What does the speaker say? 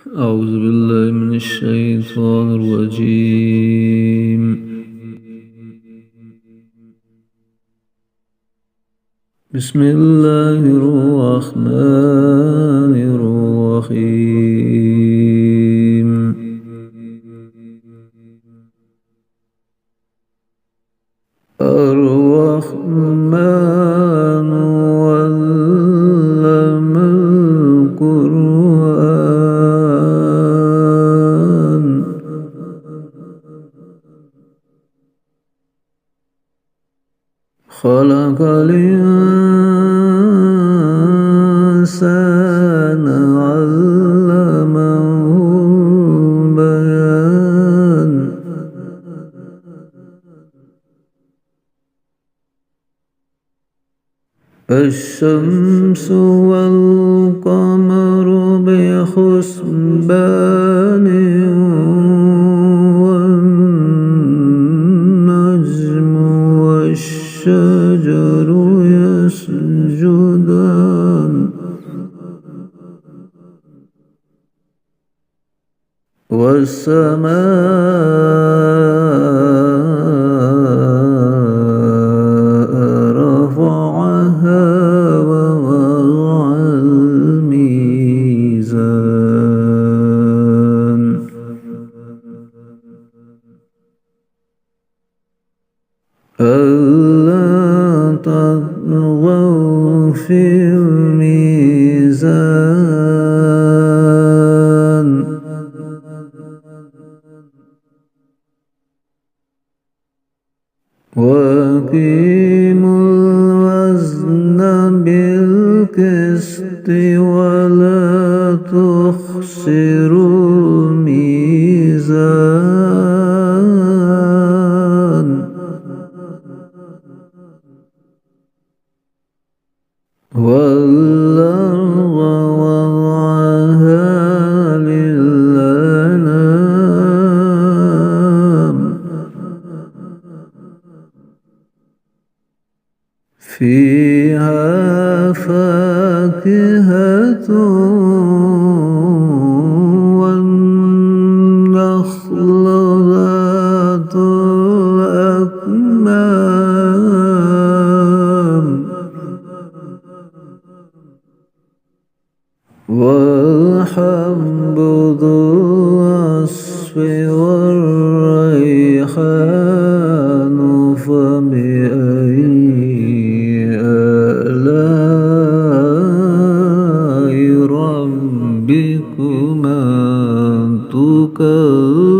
أعوذ بالله من الشيطان الرجيم. بسم الله الرحمن الرحيم. الرحمن علم القرآن خلق الإنسان علمه البيان الشمس والقمر بحسبان والنجم والشجر يسجدان والسماء رفعها ووضع الميزان ألا تطغوا في الميزان وأقيموا الوزن بالقسط ولا تخسروا الميزان والأرض وضعها للأنام فيها فاكهة والنخل ذات الأكمام والحب ذو العصف والريحان فبأي آلاء ربكما تكذبان